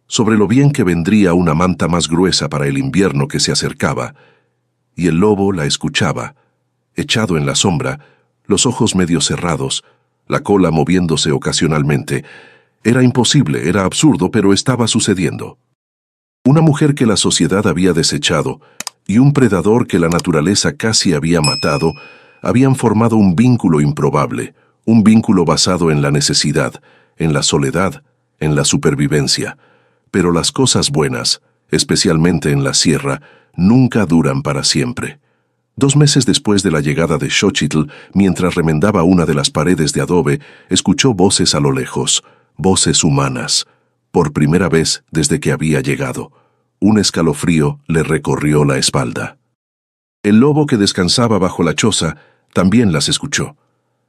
sobre lo bien que vendría una manta más gruesa para el invierno que se acercaba, y el lobo la escuchaba, echado en la sombra, los ojos medio cerrados, la cola moviéndose ocasionalmente. Era imposible, era absurdo, pero estaba sucediendo. Una mujer que la sociedad había desechado y un predador que la naturaleza casi había matado, habían formado un vínculo improbable, un vínculo basado en la necesidad, en la soledad, en la supervivencia. Pero las cosas buenas, especialmente en la sierra, nunca duran para siempre. 2 meses después de la llegada de Xochitl, mientras remendaba una de las paredes de adobe, escuchó voces a lo lejos, voces humanas, por primera vez desde que había llegado. Un escalofrío le recorrió la espalda. El lobo que descansaba bajo la choza también las escuchó.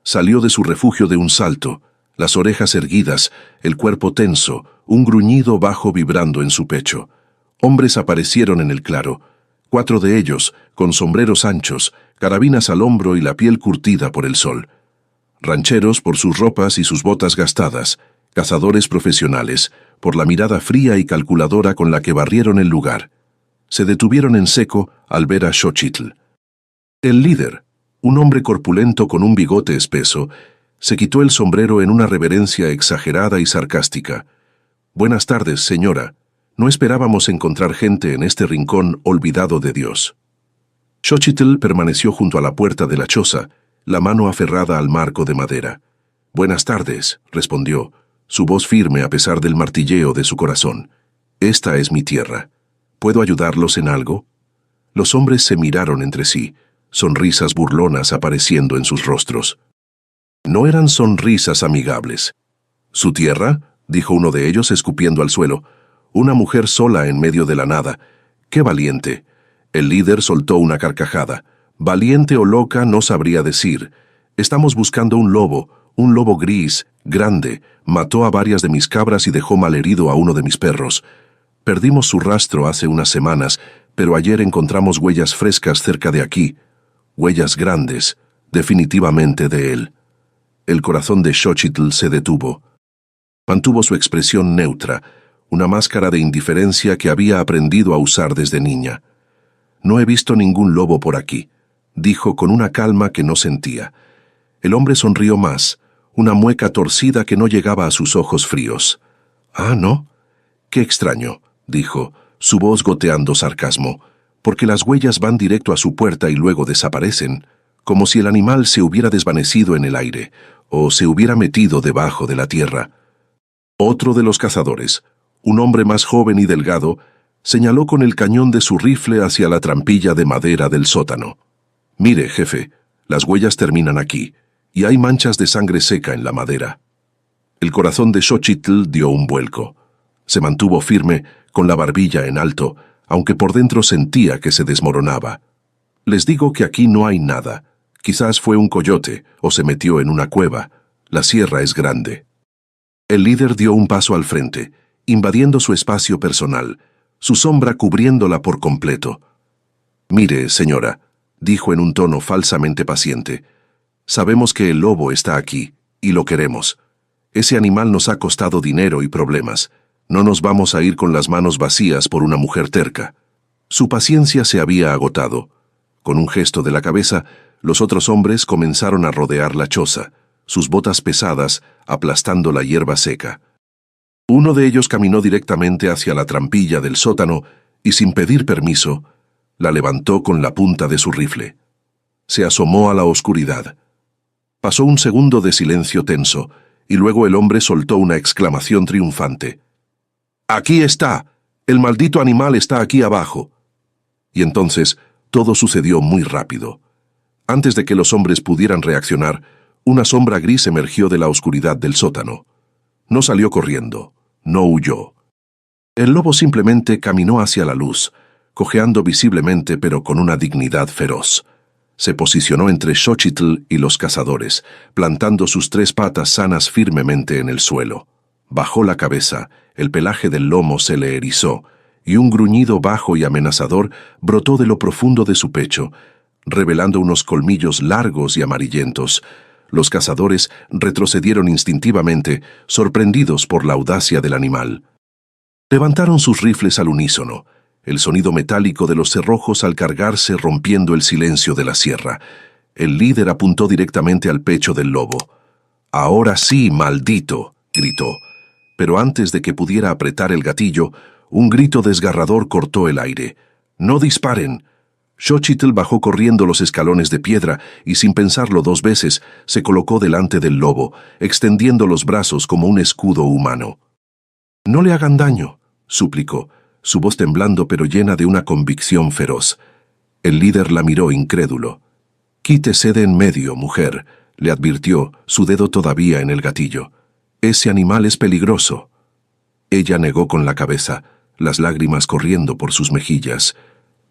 Salió de su refugio de un salto, las orejas erguidas, el cuerpo tenso, un gruñido bajo vibrando en su pecho. Hombres aparecieron en el claro, 4 de ellos, con sombreros anchos, carabinas al hombro y la piel curtida por el sol. Rancheros por sus ropas y sus botas gastadas, cazadores profesionales, por la mirada fría y calculadora con la que barrieron el lugar. Se detuvieron en seco al ver a Xochitl. El líder, un hombre corpulento con un bigote espeso, se quitó el sombrero en una reverencia exagerada y sarcástica. «Buenas tardes, señora. No esperábamos encontrar gente en este rincón olvidado de Dios». Xochitl permaneció junto a la puerta de la choza, la mano aferrada al marco de madera. «Buenas tardes», respondió, su voz firme a pesar del martilleo de su corazón. «Esta es mi tierra. ¿Puedo ayudarlos en algo?» Los hombres se miraron entre sí, sonrisas burlonas apareciendo en sus rostros. No eran sonrisas amigables. «¿Su tierra?», dijo uno de ellos escupiendo al suelo. «Una mujer sola en medio de la nada. ¡Qué valiente!». El líder soltó una carcajada. «Valiente o loca no sabría decir. Estamos buscando un lobo gris, grande. Mató a varias de mis cabras y dejó malherido a uno de mis perros. Perdimos su rastro hace unas semanas, pero ayer encontramos huellas frescas cerca de aquí. Huellas grandes, definitivamente de él». El corazón de Xochitl se detuvo. Mantuvo su expresión neutra, una máscara de indiferencia que había aprendido a usar desde niña. «No he visto ningún lobo por aquí», dijo con una calma que no sentía. El hombre sonrió más, una mueca torcida que no llegaba a sus ojos fríos. «¿Ah, no? Qué extraño», dijo, su voz goteando sarcasmo, «porque las huellas van directo a su puerta y luego desaparecen, como si el animal se hubiera desvanecido en el aire, o se hubiera metido debajo de la tierra». Otro de los cazadores, un hombre más joven y delgado, señaló con el cañón de su rifle hacia la trampilla de madera del sótano. «Mire, jefe, las huellas terminan aquí, y hay manchas de sangre seca en la madera». El corazón de Xochitl dio un vuelco. Se mantuvo firme, con la barbilla en alto, aunque por dentro sentía que se desmoronaba. «Les digo que aquí no hay nada. Quizás fue un coyote, o se metió en una cueva. La sierra es grande». El líder dio un paso al frente, invadiendo su espacio personal, su sombra cubriéndola por completo. «Mire, señora», dijo en un tono falsamente paciente, «sabemos que el lobo está aquí, y lo queremos. Ese animal nos ha costado dinero y problemas. No nos vamos a ir con las manos vacías por una mujer terca». Su paciencia se había agotado. Con un gesto de la cabeza, los otros hombres comenzaron a rodear la choza, sus botas pesadas aplastando la hierba seca. Uno de ellos caminó directamente hacia la trampilla del sótano y, sin pedir permiso, la levantó con la punta de su rifle. Se asomó a la oscuridad. Pasó un segundo de silencio tenso, y luego el hombre soltó una exclamación triunfante. «¡Aquí está! ¡El maldito animal está aquí abajo!». Y entonces todo sucedió muy rápido. Antes de que los hombres pudieran reaccionar, una sombra gris emergió de la oscuridad del sótano. No salió corriendo, no huyó. El lobo simplemente caminó hacia la luz, cojeando visiblemente pero con una dignidad feroz. Se posicionó entre Xochitl y los cazadores, plantando sus 3 patas sanas firmemente en el suelo. Bajó la cabeza, el pelaje del lomo se le erizó, y un gruñido bajo y amenazador brotó de lo profundo de su pecho, revelando unos colmillos largos y amarillentos. Los cazadores retrocedieron instintivamente, sorprendidos por la audacia del animal. Levantaron sus rifles al unísono, el sonido metálico de los cerrojos al cargarse rompiendo el silencio de la sierra. El líder apuntó directamente al pecho del lobo. «Ahora sí, maldito», gritó. Pero antes de que pudiera apretar el gatillo, un grito desgarrador cortó el aire. «¡No disparen!». Xochitl bajó corriendo los escalones de piedra y, sin pensarlo 2 veces, se colocó delante del lobo, extendiendo los brazos como un escudo humano. «No le hagan daño», suplicó, su voz temblando pero llena de una convicción feroz. El líder la miró incrédulo. «Quítese de en medio, mujer», le advirtió, su dedo todavía en el gatillo. «Ese animal es peligroso». Ella negó con la cabeza. las lágrimas corriendo por sus mejillas.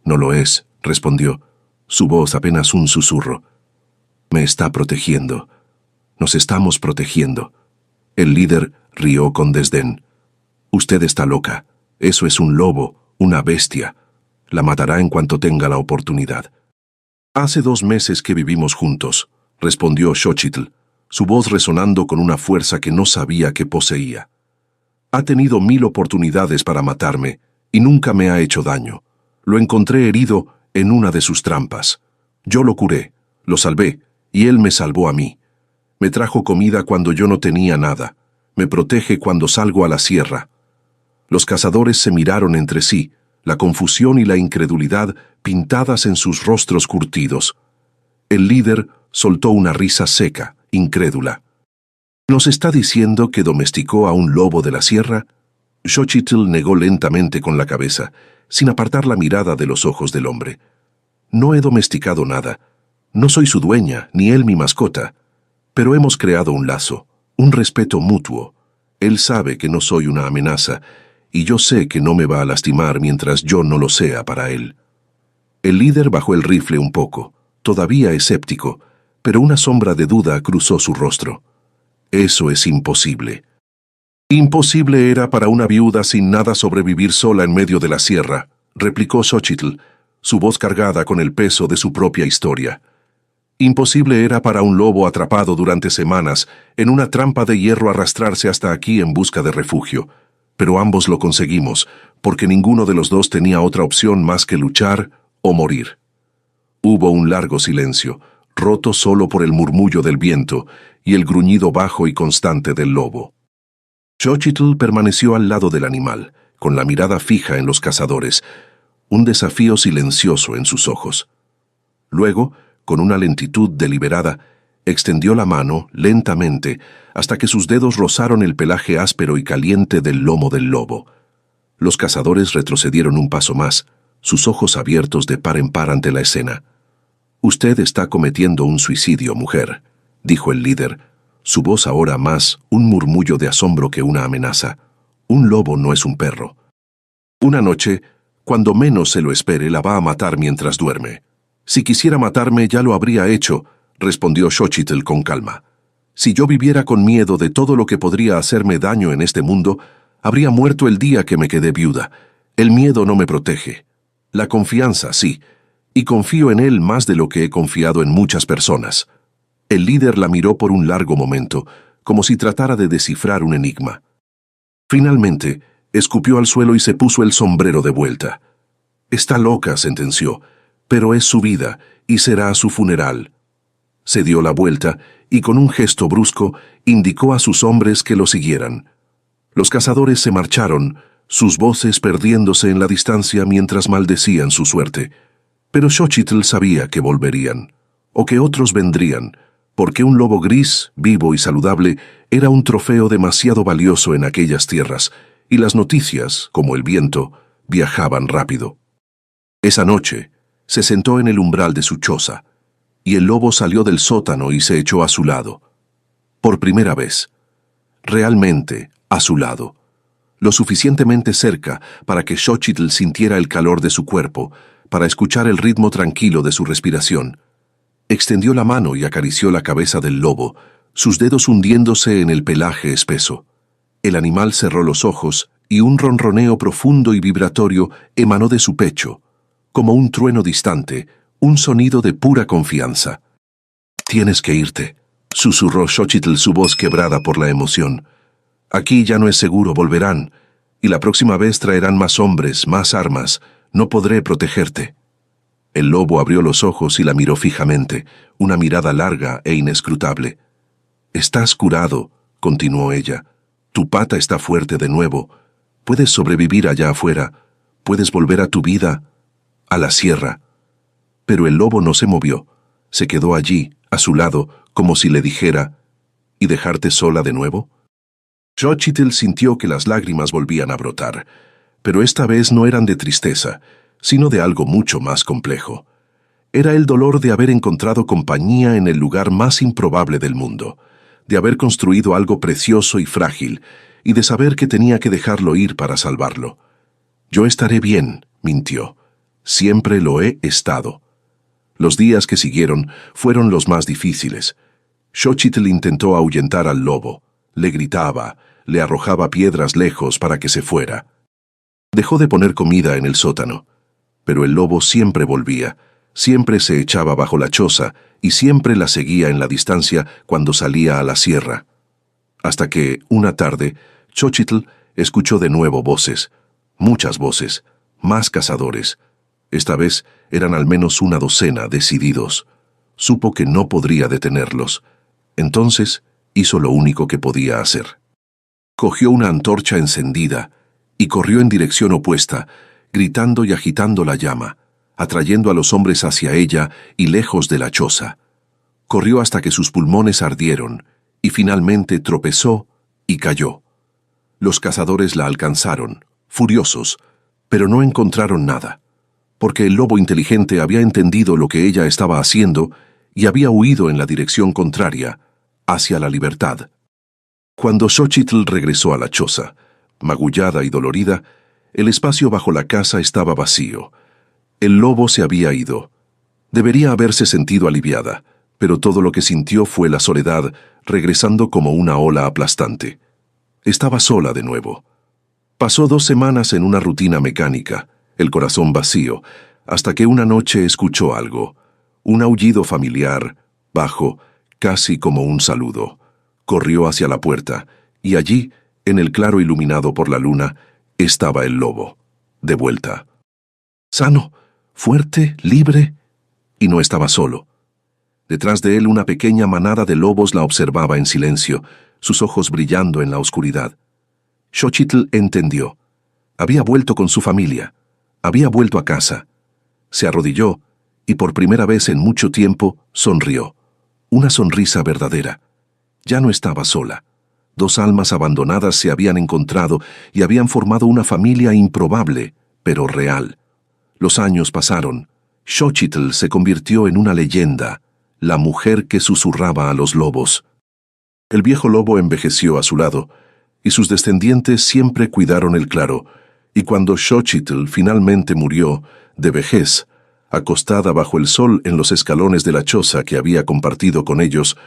«No lo es», respondió, su voz apenas un susurro. «Me está protegiendo. Nos estamos protegiendo». El líder rió con desdén. «Usted está loca. Eso es un lobo, una bestia. La matará en cuanto tenga la oportunidad». «Hace 2 meses que vivimos juntos», respondió Xochitl, su voz resonando con una fuerza que no sabía que poseía. «Ha tenido 1000 oportunidades para matarme y nunca me ha hecho daño. Lo encontré herido en una de sus trampas. Yo lo curé, lo salvé y él me salvó a mí. Me trajo comida cuando yo no tenía nada. Me protege cuando salgo a la sierra». Los cazadores se miraron entre sí, la confusión y la incredulidad pintadas en sus rostros curtidos. El líder soltó una risa seca, incrédula. «¿Nos está diciendo que domesticó a un lobo de la sierra?» Xochitl negó lentamente con la cabeza, sin apartar la mirada de los ojos del hombre. «No he domesticado nada. No soy su dueña, ni él mi mascota. Pero hemos creado un lazo, un respeto mutuo. Él sabe que no soy una amenaza, y yo sé que no me va a lastimar mientras yo no lo sea para él». El líder bajó el rifle un poco, todavía escéptico, pero una sombra de duda cruzó su rostro. «Eso es imposible». «Imposible era para una viuda sin nada sobrevivir sola en medio de la sierra», replicó Xochitl, su voz cargada con el peso de su propia historia. «Imposible era para un lobo atrapado durante semanas en una trampa de hierro arrastrarse hasta aquí en busca de refugio. Pero ambos lo conseguimos, porque ninguno de los dos tenía otra opción más que luchar o morir». Hubo un largo silencio, roto solo por el murmullo del viento y el gruñido bajo y constante del lobo. Xochitl permaneció al lado del animal, con la mirada fija en los cazadores, un desafío silencioso en sus ojos. Luego, con una lentitud deliberada, extendió la mano lentamente hasta que sus dedos rozaron el pelaje áspero y caliente del lomo del lobo. Los cazadores retrocedieron un paso más, sus ojos abiertos de par en par ante la escena. «Usted está cometiendo un suicidio, mujer», dijo el líder, su voz ahora más un murmullo de asombro que una amenaza. «Un lobo no es un perro. Una noche, cuando menos se lo espere, la va a matar mientras duerme. Si quisiera matarme ya lo habría hecho», respondió Xochitl con calma. «Si yo viviera con miedo de todo lo que podría hacerme daño en este mundo, habría muerto el día que me quedé viuda. El miedo no me protege. La confianza, sí, y confío en él más de lo que he confiado en muchas personas». El líder la miró por un largo momento, como si tratara de descifrar un enigma. Finalmente, escupió al suelo y se puso el sombrero de vuelta. «Está loca», sentenció, «pero es su vida y será su funeral». Se dio la vuelta y con un gesto brusco indicó a sus hombres que lo siguieran. Los cazadores se marcharon, sus voces perdiéndose en la distancia mientras maldecían su suerte. Pero Xochitl sabía que volverían, o que otros vendrían, porque un lobo gris, vivo y saludable, era un trofeo demasiado valioso en aquellas tierras, y las noticias, como el viento, viajaban rápido. Esa noche, se sentó en el umbral de su choza, y el lobo salió del sótano y se echó a su lado. Por primera vez, realmente a su lado, lo suficientemente cerca para que Xochitl sintiera el calor de su cuerpo, para escuchar el ritmo tranquilo de su respiración. Extendió la mano y acarició la cabeza del lobo, sus dedos hundiéndose en el pelaje espeso. El animal cerró los ojos y un ronroneo profundo y vibratorio emanó de su pecho, como un trueno distante, un sonido de pura confianza. «Tienes que irte», susurró Xochitl, su voz quebrada por la emoción. «Aquí ya no es seguro, volverán, y la próxima vez traerán más hombres, más armas. No podré protegerte». El lobo abrió los ojos y la miró fijamente, una mirada larga e inescrutable. «Estás curado», continuó ella. «Tu pata está fuerte de nuevo. Puedes sobrevivir allá afuera. Puedes volver a tu vida, a la sierra». Pero el lobo no se movió. Se quedó allí, a su lado, como si le dijera: «¿Y dejarte sola de nuevo?». Xochitl sintió que las lágrimas volvían a brotar, pero esta vez no eran de tristeza, sino de algo mucho más complejo. Era el dolor de haber encontrado compañía en el lugar más improbable del mundo, de haber construido algo precioso y frágil, y de saber que tenía que dejarlo ir para salvarlo. Yo estaré bien, mintió. Siempre lo he estado. Los días que siguieron fueron los más difíciles. Xochitl intentó ahuyentar al lobo. Le gritaba, le arrojaba piedras lejos para que se fuera. Dejó de poner comida en el sótano. Pero el lobo siempre volvía, siempre se echaba bajo la choza y siempre la seguía en la distancia cuando salía a la sierra. Hasta que, una tarde, Xochitl escuchó de nuevo voces, muchas voces, más cazadores. Esta vez eran al menos una docena decididos. Supo que no podría detenerlos. Entonces hizo lo único que podía hacer. Cogió una antorcha encendida y corrió en dirección opuesta, gritando y agitando la llama, atrayendo a los hombres hacia ella y lejos de la choza. Corrió hasta que sus pulmones ardieron y finalmente tropezó y cayó. Los cazadores la alcanzaron, furiosos, pero no encontraron nada, porque el lobo inteligente había entendido lo que ella estaba haciendo y había huido en la dirección contraria, hacia la libertad. Cuando Xochitl regresó a la choza, magullada y dolorida, el espacio bajo la casa estaba vacío. El lobo se había ido. Debería haberse sentido aliviada, pero todo lo que sintió fue la soledad, regresando como una ola aplastante. Estaba sola de nuevo. Pasó 2 semanas en una rutina mecánica, el corazón vacío, hasta que una noche escuchó algo, un aullido familiar, bajo, casi como un saludo. Corrió hacia la puerta, y allí, en el claro iluminado por la luna, estaba el lobo, de vuelta. Sano, fuerte, libre, y no estaba solo. Detrás de él una pequeña manada de lobos la observaba en silencio, sus ojos brillando en la oscuridad. Xochitl entendió. Había vuelto con su familia, había vuelto a casa. Se arrodilló y por primera vez en mucho tiempo sonrió. Una sonrisa verdadera. Ya no estaba sola. 2 almas abandonadas se habían encontrado y habían formado una familia improbable, pero real. Los años pasaron. Xochitl se convirtió en una leyenda, la mujer que susurraba a los lobos. El viejo lobo envejeció a su lado, y sus descendientes siempre cuidaron el claro, y cuando Xochitl finalmente murió, de vejez, acostada bajo el sol en los escalones de la choza que había compartido con ellos,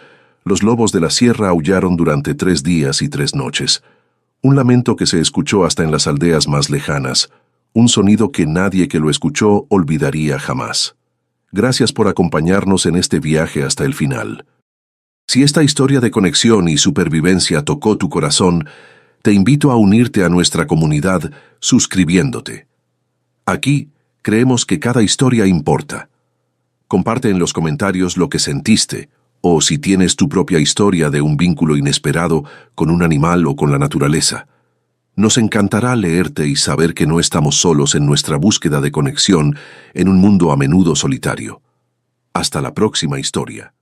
los lobos de la sierra aullaron durante 3 días y 3 noches. Un lamento que se escuchó hasta en las aldeas más lejanas, un sonido que nadie que lo escuchó olvidaría jamás. Gracias por acompañarnos en este viaje hasta el final. Si esta historia de conexión y supervivencia tocó tu corazón, te invito a unirte a nuestra comunidad suscribiéndote. Aquí creemos que cada historia importa. Comparte en los comentarios lo que sentiste, o si tienes tu propia historia de un vínculo inesperado con un animal o con la naturaleza. Nos encantará leerte y saber que no estamos solos en nuestra búsqueda de conexión en un mundo a menudo solitario. Hasta la próxima historia.